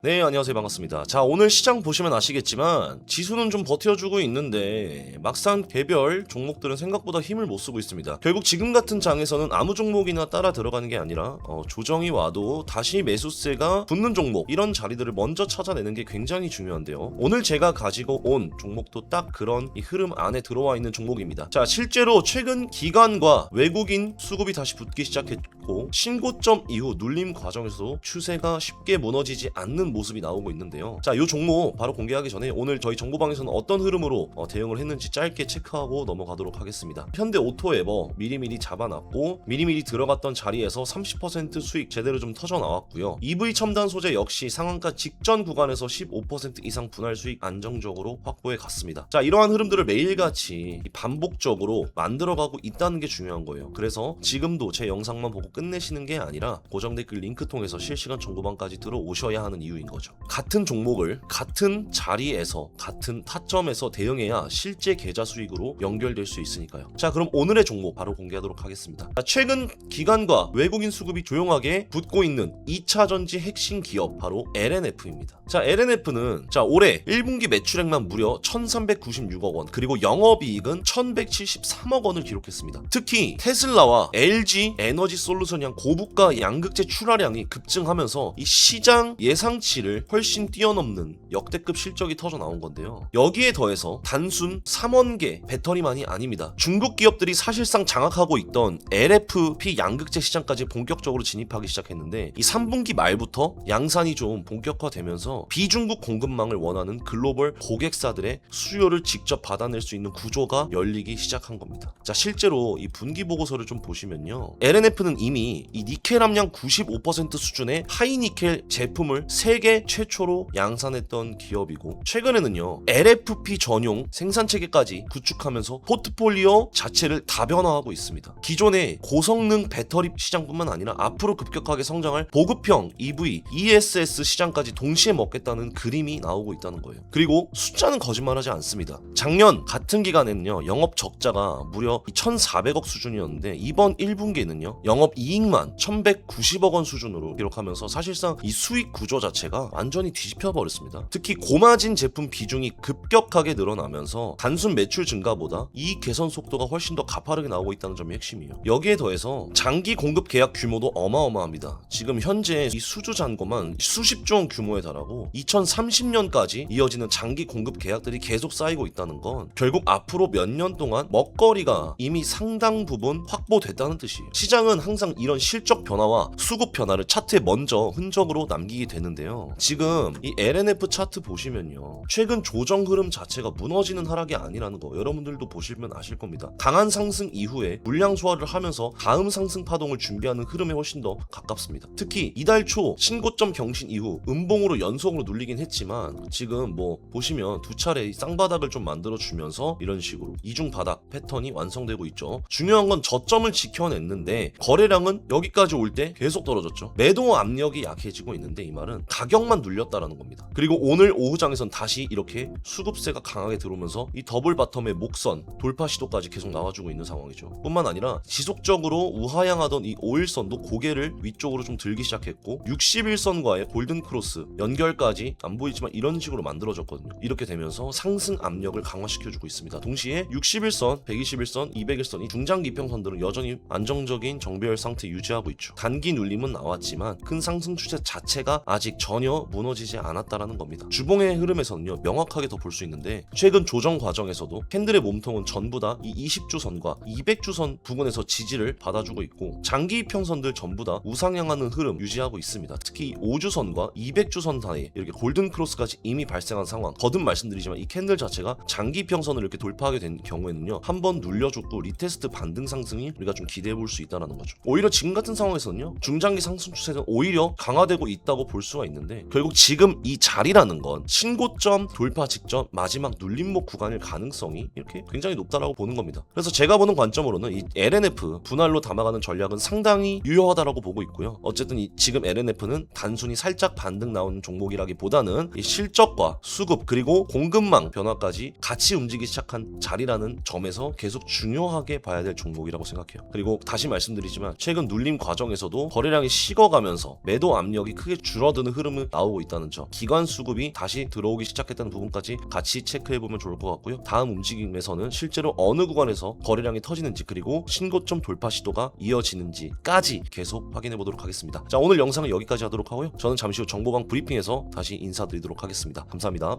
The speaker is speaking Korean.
네, 안녕하세요. 반갑습니다. 자, 오늘 시장 보시면 아시겠지만 지수는 좀 버텨주고 있는데 막상 개별 종목들은 생각보다 힘을 못 쓰고 있습니다. 결국 지금 같은 장에서는 아무 종목이나 따라 들어가는 게 아니라 조정이 와도 다시 매수세가 붙는 종목, 이런 자리들을 먼저 찾아내는 게 굉장히 중요한데요. 오늘 제가 가지고 온 종목도 딱 그런 이 흐름 안에 들어와 있는 종목입니다. 자, 실제로 최근 기관과 외국인 수급이 다시 붙기 시작했고 신고점 이후 눌림 과정에서도 추세가 쉽게 무너지지 않는 모습이 나오고 있는데요. 자, 이 종목 바로 공개하기 전에 오늘 저희 정보방에서는 어떤 흐름으로 대응을 했는지 짧게 체크하고 넘어가도록 하겠습니다. 현대오토에버 미리미리 잡아놨고 미리미리 들어갔던 자리에서 30% 수익 제대로 좀 터져 나왔고요. EV 첨단 소재 역시 상한가 직전 구간에서 15% 이상 분할 수익 안정적으로 확보해 갔습니다. 자, 이러한 흐름들을 매일같이 반복적으로 만들어가고 있다는 게 중요한 거예요. 그래서 지금도 제 영상만 보고 끝내시는 게 아니라 고정 댓글 링크 통해서 실시간 정보방까지 들어오셔야 하는 이유인 거죠. 같은 종목을 같은 자리에서 같은 타점에서 대응해야 실제 계좌 수익으로 연결될 수 있으니까요. 자, 그럼 오늘의 종목 바로 공개하도록 하겠습니다. 자, 최근 기관과 외국인 수급이 조용하게 붙고 있는 2차 전지 핵심 기업 바로 LNF입니다. 자, LNF는 올해 1분기 매출액만 무려 1396억 원, 그리고 영업이익은 1173억 원을 기록했습니다. 특히 테슬라와 LG 에너지 솔루션 양 고부가 양극재 출하량이 급증하면서 이 시장 예상치를 훨씬 뛰어넘는 역대급 실적이 터져 나온 건데요. 여기에 더해서 단순 3원계 배터리만이 아닙니다. 중국 기업들이 사실상 장악하고 있던 LFP 양극재 시장까지 본격적으로 진입하기 시작했는데 이 3분기 말부터 양산이 좀 본격화되면서 비중국 공급망을 원하는 글로벌 고객사들의 수요를 직접 받아낼 수 있는 구조가 열리기 시작한 겁니다. 자, 실제로 이 분기 보고서를 좀 보시면요. LNF는 이미 이 니켈 함량 95% 수준의 하이니켈 제품을 세계 최초로 양산했던 기업이고, 최근에는요 LFP 전용 생산체계까지 구축하면서 포트폴리오 자체를 다변화하고 있습니다. 기존의 고성능 배터리 시장뿐만 아니라 앞으로 급격하게 성장할 보급형 EV, ESS 시장까지 동시에 먹겠다는 그림이 나오고 있다는 거예요. 그리고 숫자는 거짓말하지 않습니다. 작년 같은 기간에는요 영업 적자가 무려 1,400억 수준이었는데 이번 1분기에는요 영업 이익만 1,190억 원 수준으로 기록하면서 사실상 이 수익 구조 자체가 완전히 뒤집혀 버렸습니다. 특히 고마진 제품 비중이 급격하게 늘어나면서 단순 매출 증가보다 이익 개선 속도가 훨씬 더 가파르게 나오고 있다는 점이 핵심이에요. 여기에 더해서 장기 공급 계약 규모도 어마어마합니다. 지금 현재 이 수주 잔고만 수십조 원 규모에 달하고 2030년까지 이어지는 장기 공급 계약들이 계속 쌓이고 있다는 건 결국 앞으로 몇 년 동안 먹거리가 이미 상당 부분 확보됐다는 뜻이에요. 시장은 항상 이런 실적 변화와 수급 변화를 차트에 먼저 흔적으로 남기게 되는데요. 지금 이 LNF 차트 보시면요 최근 조정 흐름 자체가 무너지는 하락이 아니라는 거 여러분들도 보시면 아실 겁니다. 강한 상승 이후에 물량 소화를 하면서 다음 상승 파동을 준비하는 흐름에 훨씬 더 가깝습니다. 특히 이달 초 신고점 경신 이후 음봉으로 연속으로 눌리긴 했지만 지금 보시면 두 차례 쌍바닥을 좀 만들어 주면서 이런 식으로 이중 바닥 패턴이 완성되고 있죠. 중요한 건 저점을 지켜냈는데 거래량은 여기까지 올 때 계속 떨어졌죠. 매도 압력이 약해지고 있는데 이 말은 가격만 눌렸다라는 겁니다. 그리고 오늘 오후장에선 다시 이렇게 수급세가 강하게 들어오면서 이 더블 바텀의 목선 돌파 시도까지 계속 나와주고 있는 상황이죠. 뿐만 아니라 지속적으로 우하향하던 이 5일선도 고개를 위쪽으로 좀 들기 시작했고 61선과의 골든 크로스 연결까지 안 보이지만 이런 식으로 만들어졌거든요. 이렇게 되면서 상승 압력을 강화시켜주고 있습니다. 동시에 61선, 121선, 201선 이 중장기 평선들은 여전히 안정적인 정배열 상태 유지하고 있죠. 단기 눌림은 나왔지만 큰 상승 추세 자체가 아직 전혀 무너지지 않았다라는 겁니다. 주봉의 흐름에서는요 명확하게 더 볼 수 있는데 최근 조정 과정에서도 캔들의 몸통은 전부 다 이 20주선과 200주선 부근에서 지지를 받아주고 있고 장기 평선들 전부 다 우상향하는 흐름 유지하고 있습니다. 특히 5주선과 200주선 사이에 이렇게 골든 크로스까지 이미 발생한 상황, 거듭 말씀드리지만 이 캔들 자체가 장기 평선을 이렇게 돌파하게 된 경우에는요 한번 눌려줬고 리테스트 반등 상승이 우리가 좀 기대해 볼 수 있다는 거죠. 오히려 지금 같은 상황에서는요 중장기 상승 추세는 오히려 강화되고 있다고 볼 수가 있는데 결국 지금 이 자리라는 건 신고점 돌파 직전 마지막 눌림목 구간일 가능성이 이렇게 굉장히 높다라고 보는 겁니다. 그래서 제가 보는 관점으로는 이 LNF 분할로 담아가는 전략은 상당히 유효하다라고 보고 있고요. 어쨌든 지금 LNF는 단순히 살짝 반등 나오는 종목이라기보다는 이 실적과 수급 그리고 공급망 변화까지 같이 움직이기 시작한 자리라는 점에서 계속 중요하게 봐야 될 종목이라고 생각해요. 그리고 다시 말씀드리지만 최근 눌림 과정에서도 거래량이 식어가면서 매도 압력이 크게 줄어드는 흐름 흐름이 나오고 있다는 점, 기관 수급이 다시 들어오기 시작했다는 부분까지 같이 체크해보면 좋을 것 같고요. 다음 움직임에서는 실제로 어느 구간에서 거래량이 터지는지, 그리고 신고점 돌파 시도가 이어지는지까지 계속 확인해보도록 하겠습니다. 자, 오늘 영상은 여기까지 하도록 하고요. 저는 잠시 후 정보방 브리핑에서 다시 인사드리도록 하겠습니다. 감사합니다.